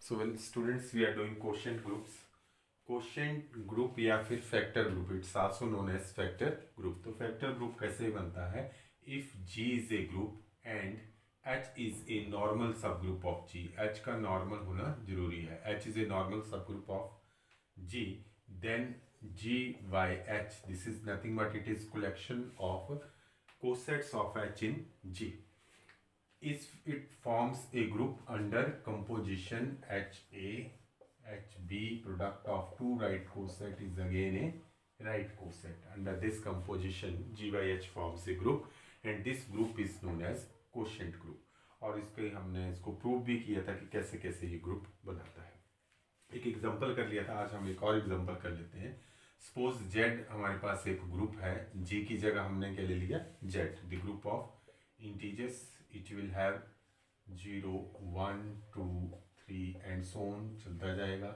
So when students we are doing quotient groups, quotient group या फिर factor group, it's also known as factor group. तो factor group कैसे बनता है? If G is a group and H is a normal subgroup of G, H का normal होना जरूरी है. H is a normal subgroup of G, then G by H, this is nothing but it is collection of cosets of H in G. If it forms a group under composition HA, HB, product of two right coset is again a right coset. Under this composition G by H forms a group and this group is known as quotient group. और इसके हमने इसको prove भी किया था कि कैसे कैसे ये ग्रुप बनाता है. एक एग्जांपल कर लिया था, आज हम एक और एग्जांपल कर लेते हैं. सपोज Z हमारे पास एक ग्रुप है, G की जगह हमने क्या ले लिया Z, the group of integers. It will have 0, 1, 2, 3 and so on चलता जाएगा,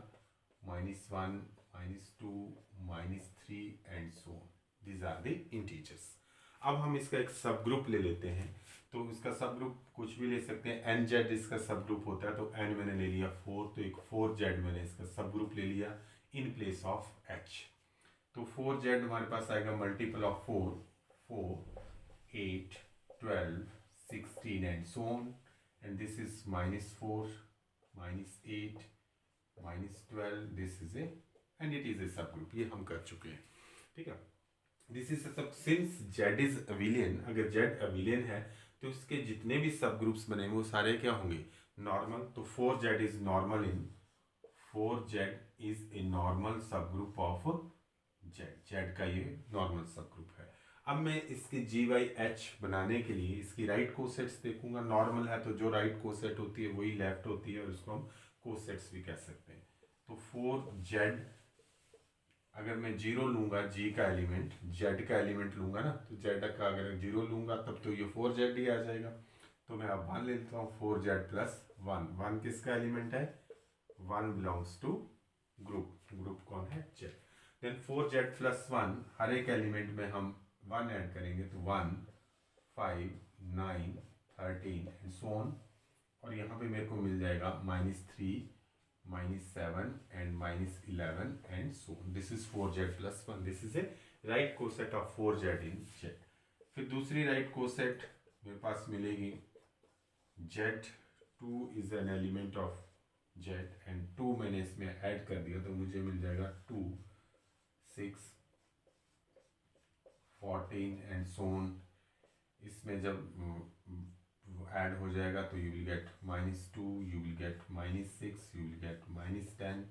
-1, -2, -3 and so on. These are the integers. अब हम इसका एक सब ग्रुप ले लेते हैं. तो इसका सब ग्रुप कुछ भी ले सकते हैं. NZ इसका सब ग्रुप होता है, तो N मैंने ले लिया 4, तो एक 4Z मैंने इसका सब ग्रुप ले लिया इन प्लेस ऑफ H. तो 4Z हमारे पास आएगा multiple of 4, 4, 8, 12, 16 and so on, and this is -4, -8, -12, this is a and it is a subgroup. ये हम कर चुके हैं, ठीक है. This is a sub, since Z is abelian, अगर Z abelian है तो इसके जितने भी सब ग्रुप्स बने वो सारे क्या होंगे, नॉर्मल. तो 4Z is normal in 4Z is a normal subgroup of Z. Z का ये नॉर्मल सबग्रुप है. अब मैं इसके G by H बनाने के लिए इसकी राइट कोसेट्स देखूंगा. नॉर्मल है तो जो राइट कोसेट होती है वही लेफ्ट होती है और उसको हम कोसेट्स भी कह सकते हैं. तो 4Z अगर मैं 0 लूंगा G का एलिमेंट, Z का एलिमेंट लूंगा ना, तो Z का अगर 0 लूंगा तब तो ये 4Z ही आ जाएगा. तो मैं अब 1 ले लेता हूँ, 4Z प्लस 1. 1 किसका एलिमेंट है? 1 बिलोंग्स टू ग्रुप. ग्रुप कौन है? Z. देन 4Z प्लस 1, हर एक एलिमेंट में हम 1 ऐड करेंगे तो 1, 5, 9, 13 एंड सो ऑन. और यहाँ पे मेरे को मिल जाएगा -3, -7 and -11 and so on. This is 4Z plus 1. This is a right coset of 4Z in Z. फिर दूसरी राइट कोसेट मेरे पास मिलेगी Z2 is an element of Z and 2 मैंने इसमें ऐड कर दिया तो मुझे मिल जाएगा 2, 6, 14 एंड सो ऑन. इसमें जब ऐड हो जाएगा तो you will get -2, you will get -6, you will get -10.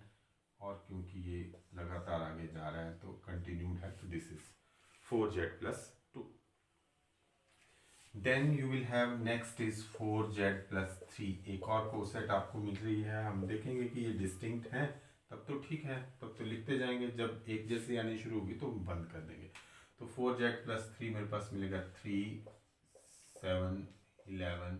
और क्योंकि ये लगातार आगे जा रहा है तो कंटिन्यूड है, तो this is 4Z plus 2. Then you will have next is 4Z plus 3. एक और कोसेट आपको मिल रही है. हम देखेंगे कि ये डिस्टिंक्ट हैं तब तो ठीक है, तब तो लिखते जाएंगे. जब एक जैसे आनी शुरू होगी तो बंद कर देंगे. तो 4Z प्लस 3 मेरे पास मिलेगा 3, 7, 11,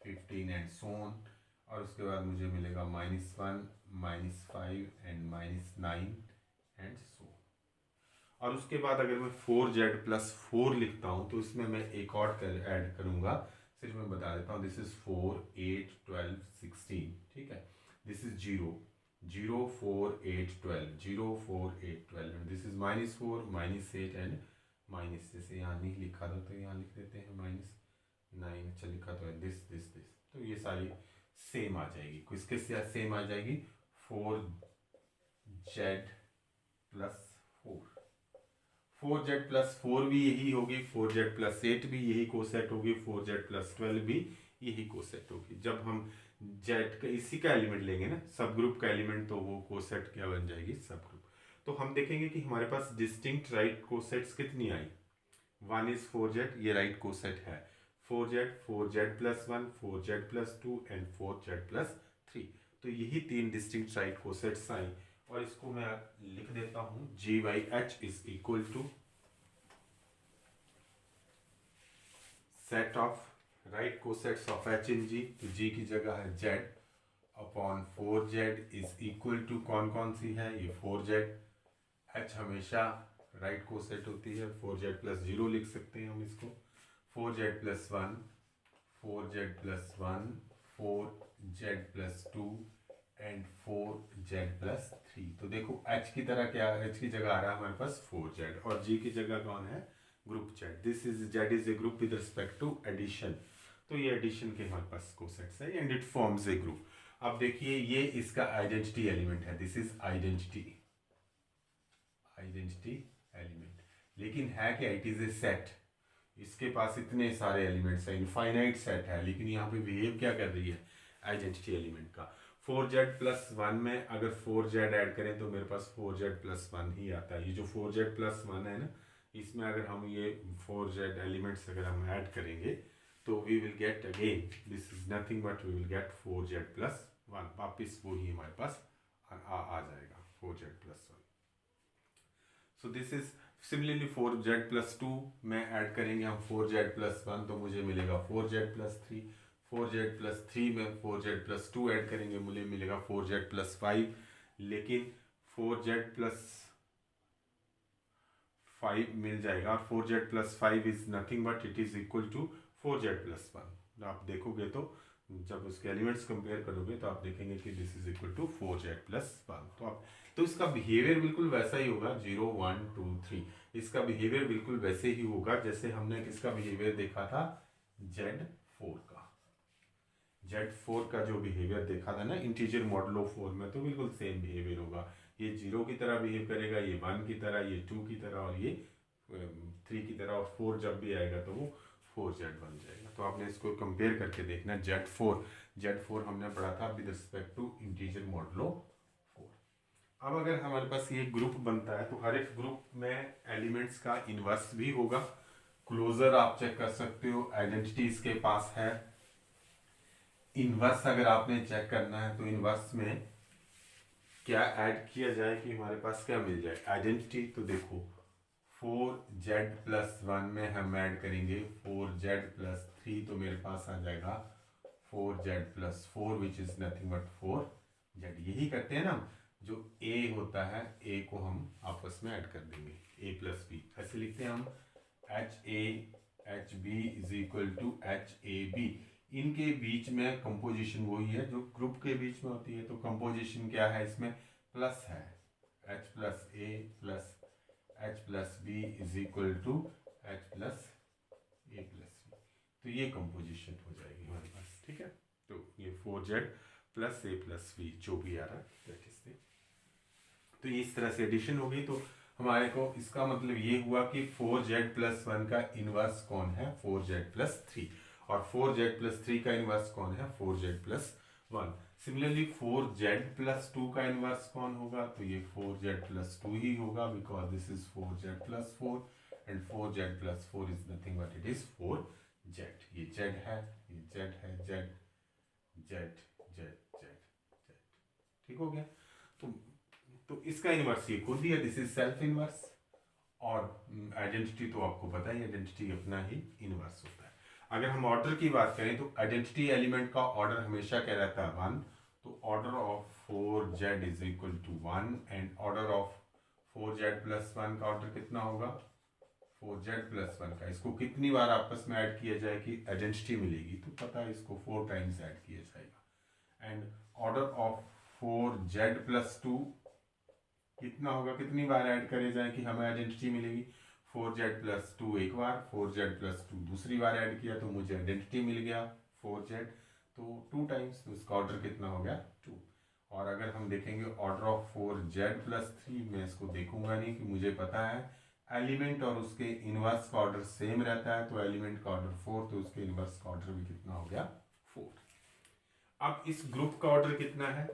15 एंड सो ऑन. और उसके बाद मुझे मिलेगा -1, -5 एंड -9 एंड सो. और उसके बाद अगर मैं 4Z प्लस 4 लिखता हूँ तो इसमें मैं एक और ऐड करूँगा. सिर्फ मैं बता देता हूँ, दिस इज 4, 8, 12, 16. ठीक है. This is 0, 0, 4, 8, 12, 0, 4, 8, 12 and this is -4, -8 and minus. जैसे यहाँ नहीं लिखा था तो यहाँ लिख देते हैं -9. अच्छा लिखा तो है दिस दिस दिस. तो ये सारी सेम आ जाएगी. किसके साथ सेम आ जाएगी? 4Z plus 4. 4Z प्लस 4 भी यही होगी, 4Z प्लस 8 भी यही कोसेट होगी, 4Z प्लस 12 भी यही कोसेट होगी. जब हम Z का इसी का एलिमेंट लेंगे ना, सब ग्रुप का एलिमेंट, तो वो कोसेट क्या बन जाएगी? सब ग्रुप. तो हम देखेंगे कि हमारे पास डिस्टिंक्ट राइट कोसेट्स कितनी आई. 1 इज 4Z, ये राइट कोसेट है. 4Z, 4Z plus 1, 4Z plus 2 and 4Z plus 3. तो यही 3 डिस्टिंक्ट राइट कोसेट्स आई. और इसको मैं लिख देता हूं, G by H is equal to set of right cosets of H in G. तो G की जगह है Z upon 4Z is equal to कौन कौन सी है? ये 4Z. H हमेशा राइट कोसेट होती है. 4Z प्लस 0 लिख सकते हैं हम इसको. 4Z plus 1, 4Z plus 1, 4Z plus 2 and 4z+3। तो देखो h की तरह क्या, h की जगह आ रहा है हमारे पास 4z और g की जगह कौन है, group z। This is z is a group with respect to addition. तो ये एडिशन के हमारे पास कोसेट्स है and it forms a group. अब देखिए ये इसका आइडेंटिटी एलिमेंट है, दिस इज आइडेंटिटी एलिमेंट। लेकिन है क्या, इट इज ए सेट। इसके पास इतने सारे एलिमेंट्स हैं, इनफाइनाइट सेट है, लेकिन यहाँ पे बिहेव क्या कर रही है, आइडेंटिटी एलिमेंट का। 4z+1 में अगर 4z ऐड करें तो मेरे पास 4z+1 ही आता है। ये जो 4z+1 है ना, इसमें अगर हम ये 4z एलिमेंट्स अगर हम ऐड करेंगे तो we will get again, this is nothing but we will get 4z+1। वापिस वो ही हमारे पास आ जाएगा 4z+1। So this is similarly 4z+2 में ऐड करेंगे हम 4z+1 तो मुझे मिलेगा 4z+3। 4z+3 में 4z+2 ऐड करेंगे मुझे मिलेगा 4z+5। लेकिन 4z+5 मिल जाएगा और 4z+5 is nothing but it is equal to 4z+1। आप देखोगे तो जब उसके एलिमेंट्स कंपेयर करोगे तो आप देखेंगे कि this is equal to 4z+1। तो इसका बिहेवियर बिल्कुल वैसा ही होगा 0 1 2 3। इसका बिहेवियर बिल्कुल वैसे ही होगा जैसे हमने किसका बिहेवियर देखा था, Z4 का। Z4 का जो बिहेवियर देखा था ना इंटीजर मॉडुलो 4 में, तो बिल्कुल सेम बिहेवियर होगा। ये 0 की तरह बिहेव करेगा, ये 1 की तरह, ये 2 की तरह और ये 3 की तरह, और 4 जब भी आएगा तो वो 4z बन जाएगा। तो आपने इसको कंपेयर करके देखना। Z4 हमने पढ़ा था with respect to integer modulo 4। अब अगर हमारे पास ये ग्रुप बनता है तो हर एक ग्रुप में एलिमेंट्स का इनवर्स भी होगा। क्लोजर आप चेक कर सकते हो, आइडेंटिटी इसके पास है। इनवर्स अगर आपने चेक करना है तो इनवर्स में क्या ऐड किया जाए कि हमारे पास क्या मिल जाए, आइडेंटिटी। तो देखो 4z+1 में हम ऐड करेंगे 4z+3 तो मेरे पास आ जाएगा 4z+4 which is nothing but 4z। यही करते हैं ना, जो a होता है a को हम आपस में ऐड कर देंगे, a+b। ऐसे लिखते हैं हम HA/HB is equal to HAB। इनके बीच में कंपोजिशन वही है जो ग्रुप के बीच में होती है। तो कंपोजिशन क्या है, इसमें प्लस है, H+A plus H+B is equal to H+A+B। तो ये कंपोजिशन हो जाएगी हमारे पास, ठीक है। तो ये 4z+A+B जो भी आ रहा है दैट इज द। तो ये इस तरह से एडिशन हो गई। तो हमारे को इसका मतलब ये हुआ कि 4z+1 का इनवर्स कौन है, 4z+3, और 4z+3 का इनवर्स कौन है, 4z+1। सिमिलरली 4z+2 का इनवर्स कौन होगा, तो ये 4z+2 ही होगा because this is 4z+4 and 4z+4 is nothing but it is 4z। ये z है, ये z है, z। ठीक हो गया। तो इसका इनवर्स ये खुद ही है, दिस इज सेल्फ इनवर्स। और आइडेंटिटी तो आपको पता है, आइडेंटिटी अपना ही इनवर्स होता है। अगर हम ऑर्डर की बात करें तो आइडेंटिटी एलिमेंट का ऑर्डर हमेशा क्या रहता है, 1। तो order of 4z is equal to 1 and order of 4z+1 का ऑर्डर कितना होगा, 4z+1 का। इसको कितनी बार आपस में ऐड किया जाए कि आइडेंटिटी मिलेगी, तो पता है इसको 4 टाइम्स ऐड किया जाएगा। एंड ऑर्डर ऑफ 4z+2 कितना होगा, कितनी बार ऐड करे जाए कि हमें आइडेंटिटी मिलेगी, 4z+2 एक बार, 4z+2 दूसरी बार ऐड किया तो मुझे आइडेंटिटी मिल गया 4z, तो 2 टाइम्स। तो इसका ऑर्डर कितना हो गया, 2। और अगर हम देखेंगे ऑर्डर ऑफ 4z+3, मैं इसको देखूंगा नहीं कि मुझे पता है एलिमेंट और उसके इनवर्स का ऑर्डर सेम रहता है। तो एलिमेंट का ऑर्डर 4, तो उसके इनवर्स का ऑर्डर भी कितना हो गया, 4। अब इस ग्रुप का ऑर्डर कितना है,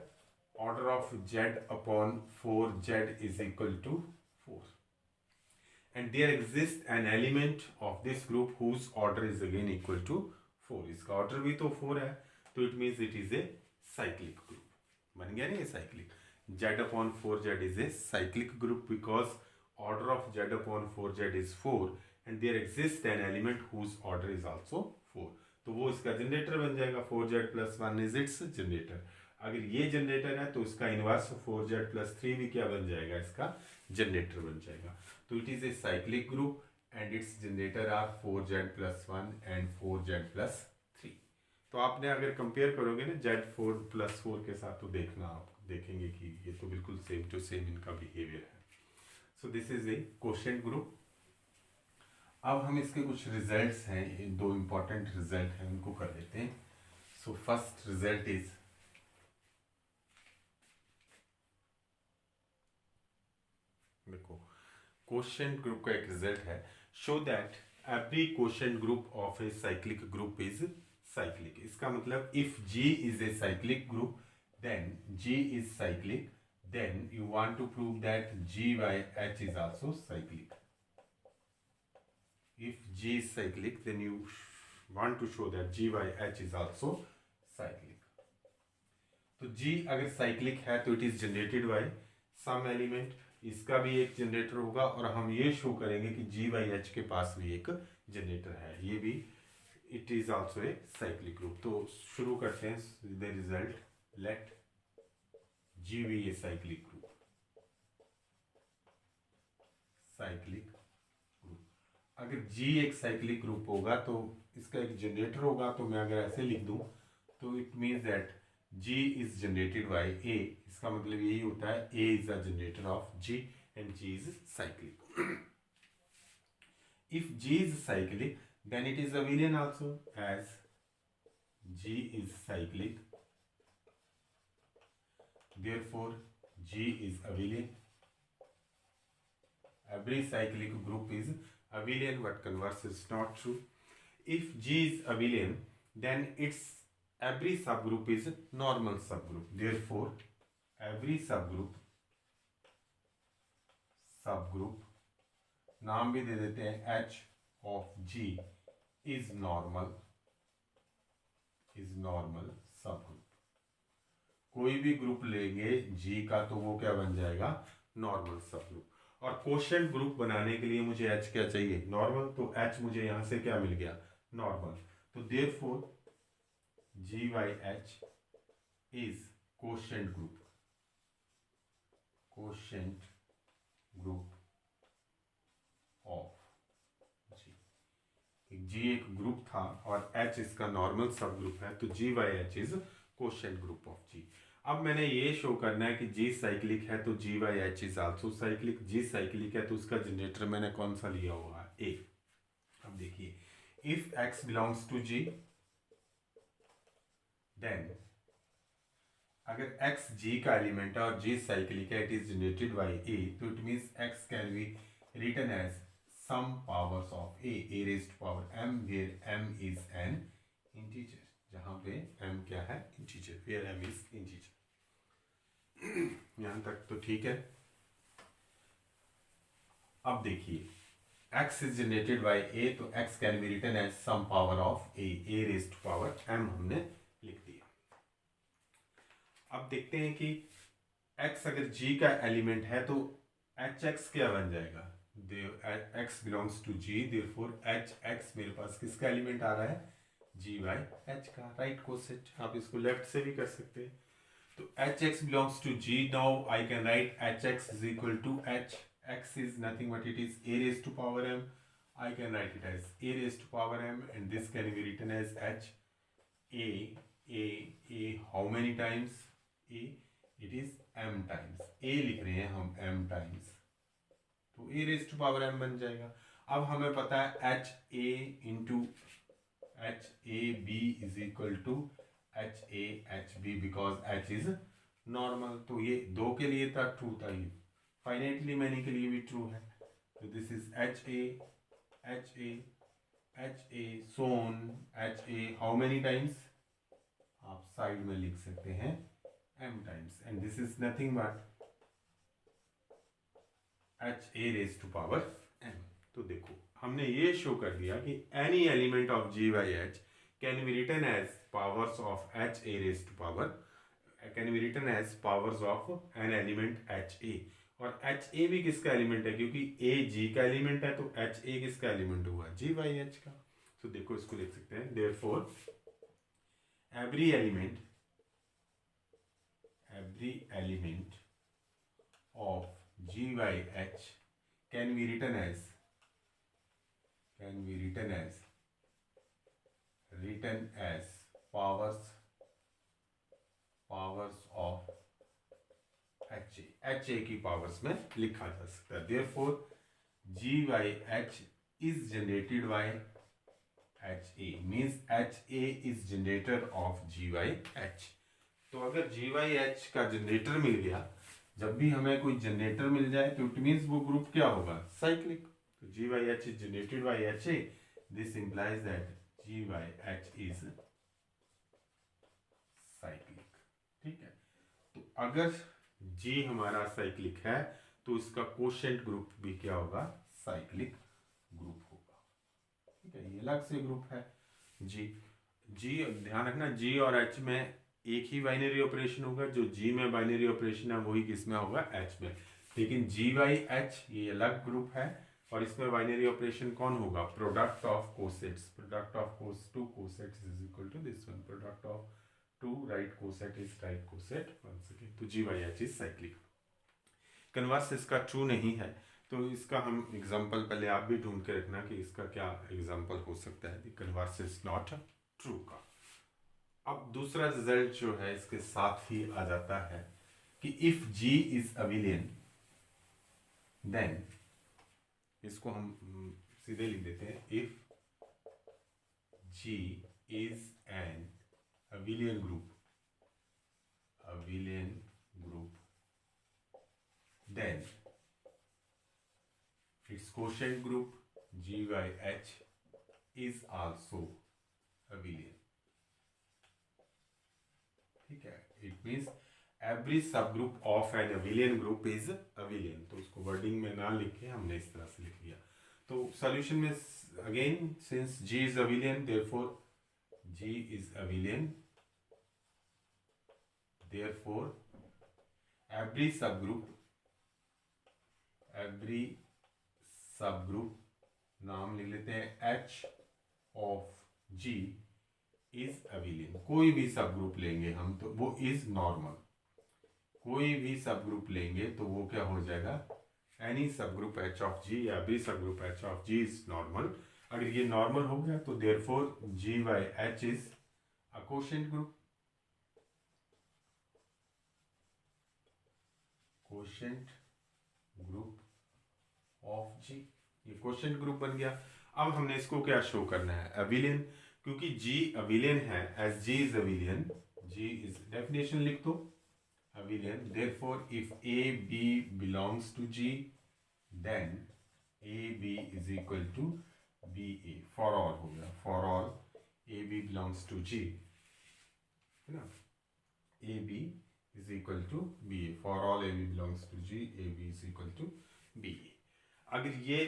order of z upon 4z is equal to 4, and there exists an element of this group whose order is again equal to 4। इसका ऑर्डर भी तो 4 है, तो it means it is a cyclic group. बन गया नहीं, cyclic. z upon 4z is a cyclic group because order of z upon 4z is 4 and there exists an element whose order is also 4। तो वो इसका generator बन जाएगा, 4z+1 is its generator. अगर ये जनरेटर है तो इसका इनवर्स 4z+3 भी क्या बन जाएगा, इसका जनरेटर बन जाएगा। तो it is a cyclic group and its generator are 4z+1 and 4z+3। तो आपने अगर कंपेयर करोगे ना Z4+4 के साथ, तो देखना आप देखेंगे कि ये तो बिल्कुल सेम टू सेम इनका बिहेवियर है। So this is a quotient group. अब हम इसके कुछ रिजल्ट्स हैं, ये दो इंपॉर्टेंट रिजल्ट हैं, उनको कर लेते हैं। सो फर्स्ट रिजल्ट इज, देखो क्वोशिएंट ग्रुप का एक रिजल्ट है, show that every quotient group of a cyclic group is cyclic. इसका मतलब if G is a cyclic group then G is cyclic, then you want to prove that G by H is also cyclic. If G is cyclic, then you want to show that G by H is also cyclic. तो G अगर cyclic है तो it is generated by some element, इसका भी एक generator होगा, और हम ये शो करेंगे कि G by H के पास भी एक जनरेटर है, ये भी it is also a cyclic group. तो शुरू करते हैं the result. Let G be a cyclic group. Cyclic group, अगर G एक साइक्लिक ग्रुप होगा तो इसका एक जनरेटर होगा, तो मैं अगर ऐसे लिख दूं तो it means that G is generated by A। इसका मतलब यही होता है A is the generator off G and G is cyclic. If G is cyclic then it is abelian also, as G is cyclic, therefore G is abelian. Every cyclic group is abelian, but converse is not true. If G is abelian, then its every subgroup is normal subgroup. Therefore, every subgroup नाम भी दे देते हैं H of G is normal subgroup। कोई भी group लेंगे G का तो वो क्या बन जाएगा, नॉर्मल सबग्रुप। और क्वोशिएंट ग्रुप बनाने के लिए मुझे H क्या चाहिए, नॉर्मल, तो H मुझे यहां से क्या मिल गया, नॉर्मल। तो therefore G by H is quotient group of G एक ग्रुप था और H इसका नॉर्मल सब ग्रुप है, तो G by H is quotient group of G। अब मैंने ये शो करना है कि G साइक्लिक है तो G by H is also cyclic. G cyclic है तो उसका जनरेटर मैंने कौन सा लिया होगा, A। अब देखिए, if X belongs to G, then अगर X G का एलिमेंट है और G साइक्लिक है, it is generated by A, तो it means X can be written as some powers of a raised to power m, where m is an integer, जहां पे m क्या है, integer, where m is integer। यहां तक तो ठीक है। अब देखिए, x is generated by a, तो x can be written as some power of a raised to power m हमने लिख दिया। अब देखते हैं कि x अगर g का एलिमेंट है तो hx क्या बन जाएगा, X belongs to G, therefore Hx मेरे पास किसका एलिमेंट आ रहा है, G by H का, राइट कोसेट। आप इसको लेफ्ट से भी कर सकते हैं। तो Hx belongs to G, now I can write Hx is equal to H, x is nothing but it is a raised to power m, I can write it as a raised to power m, and this can be written as H a how many times a, it is m times, a लिख रहे हैं हम m times, तो a raise to power m बन जाएगा। अब हमें पता है H a into H a b is equal to H a H b, because H is normal. तो ये दो के लिए था ट्रू था, ये फाइनाइटली मैनी के लिए भी ट्रू है। तो this is H a so on H a how many times, आप साइड में लिख सकते हैं m times, and this is nothing but H a raised to power m। तो देखो, हमने ये शो कर दिया कि any element of G by H can be written as powers of H a raised to power, can be written as powers of an element H a, और H a भी किसका एलिमेंट है, क्योंकि A G का element है, तो H a किसका element हुआ, G by H का। तो देखो इसको लिख सकते हैं, therefore every element of G by H can be written as powers of H A की पावर्स में लिखा जा सकता है। Therefore G by H is generated by H A, means H A is generator of G by H. तो अगर G by H का generator मिल गया, जब भी हमें कोई जनरेटर मिल जाए तो इट मीन्स वो ग्रुप क्या होगा, साइक्लिक। तो G by H is generated by H a, this implies that G by H is cyclic. ठीक है, तो अगर जी हमारा साइक्लिक है तो इसका कोशेंट ग्रुप भी क्या होगा, साइक्लिक ग्रुप होगा। ठीक है, ये अलग से ग्रुप है जी। ध्यान रखना, जी और एच में एक ही बाइनरी ऑपरेशन होगा, जो जी में बाइनरी ऑपरेशन है वही किस में होगा, एच में। लेकिन जी बाई एच ये अलग ग्रुप है और इसमें बाइनरी ऑपरेशन कौन होगा, product of cosets. Product of two cosets is equal to this one, product of two right coset is right coset once again. तो G by H is cyclic. Converse इसका true नहीं है, तो इसका हम example पहले आप भी ढूंढ के रखना कि इसका क्या एग्जांपल हो सकता है। कन्वर्स इज नॉट ट्रू का। अब दूसरा रिजल्ट जो है इसके साथ ही आ जाता है कि if G is abelian then, इसको हम सीधे लिख देते हैं, if G is an abelian group then its quotient group G by H is also abelian। ठीक है, it means every subgroup of an abelian group is abelian। तो उसको वर्डिंग में ना लिख के हमने इस तरह से लिख लिया। तो सॉल्यूशन में again, since G is abelian therefore G is abelian, therefore every subgroup नाम लिख लेते हैं H of G is abelian। कोई भी सबग्रुप लेंगे हम तो वो इज नॉर्मल, कोई भी सबग्रुप लेंगे तो वो क्या हो जाएगा, any subgroup H of G या every subgroup H of G is normal. अगर ये नॉर्मल हो गया तो therefore G by H is a quotient group. Quotient group of G, ये कोशेंट ग्रुप बन गया। अब हमने इसको क्या शो करना है, अबिलियन, क्योंकि G अबिलियन है, as G is abelian, G is, definition लिख दो abelian, therefore if A B belongs to G then A B is equal to b a, for all हो गया, for all a B belongs to G, है ना, a b is equal to b a, for all a B belongs to G, a b is equal to b a. अगर ये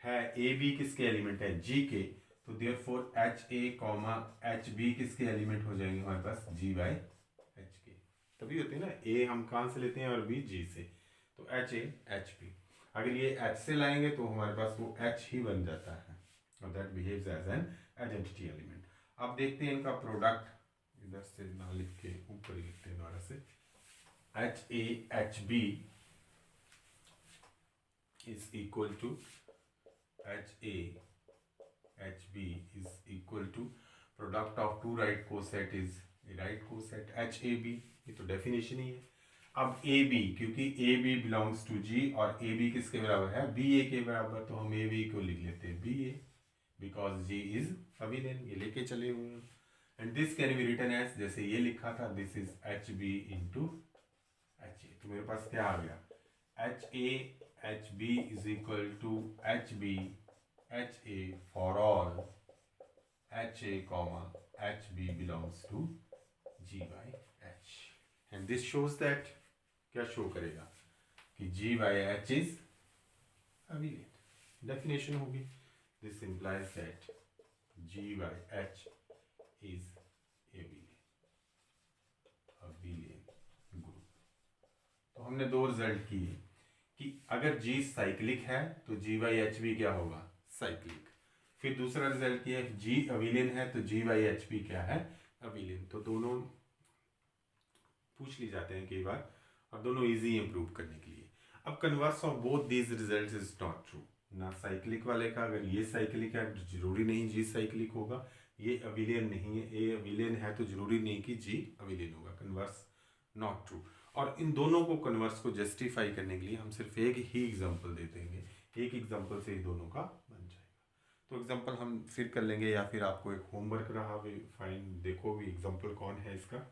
है A B किसके element है, G के, तो therefore H A comma H B किसके element हो जाएंगे हमारे पास, जी बाई एच के। तभी होते हैं ना, ए हम कहाँ से लेते हैं और बी जी से, तो एच ए एच बी। अगर ये H से लाएंगे तो हमारे पास वो H ही बन जाता है, और that behaves as an identity element. अब देखते हैं इनका प्रोडक्ट, इधर से ना लिख के ऊपर ही लिखते हैं दोबारा से, H A H B is equal to H A H B is equal to product of two right coset is right coset H A B, ये तो डेफिनेशन ही है। अब ए बी, क्योंकि A B belongs to G और A B किसके बराबर है, बी ए के बराबर, तो हम ए बी को लिख लेते हैं B A, because G is abelian, ये लेके चले हुए हैं। And this can be written as, जैसे ये लिखा था, this is H B into H A. तो मेरे पास क्या आ गया, H A H B is equal to H B H A for all H A comma H B belongs to G by H. And this shows that, क्या show करेगा कि G by H is abelian, definition होगी, this implies that G by H is abelian group. तो हमने दो result किए कि अगर G साइक्लिक है तो G by H भी क्या होगा, साइक्लिक। फिर दूसरा रिजल्ट किया, G अबिलियन है तो G by H भी क्या है, अबिलियन। तो दोनों पूछ ली जाते हैं कई बार, और दोनों इजी है प्रूव करने के लिए। अब converse of both these results is not true, ना साइक्लिक वाले का, अगर ये साइक्लिक है तो जरूरी नहीं जी साइक्लिक होगा, ये अविलियन नहीं है, ए अविलियन है तो जरूरी नहीं कि जी अविलियन होगा, कन्वर्स नॉट ट्रू। और इन दोनों को कन्वर्स को जस्टिफाई करने के लिए हम सिर्फ एक ही एग्जांपल दे देंगे, एक एग्जांपल से ही दोनों का बन जाएगा। तो एग्जांपल हम फिर कर लेंगे, या फिर आपको एक होमवर्क रहा भी, फाइन देखो भी एग्जांपल कौन है इसका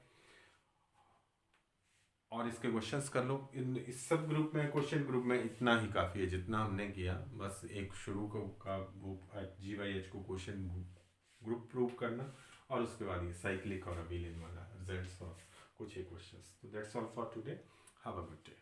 और इसके क्वेश्चंस कर लो। इस सब ग्रुप में, क्वेश्चन ग्रुप में इतना ही काफ़ी है जितना हमने किया, बस एक शुरू का वो GYH को क्वेश्चन ग्रुप प्रूव करना और उसके बाद ये साइक्लिक और अबिलियन वाला रिजल्ट्स और कुछ एक क्वेश्चंस। तो that's all for today, have a good day.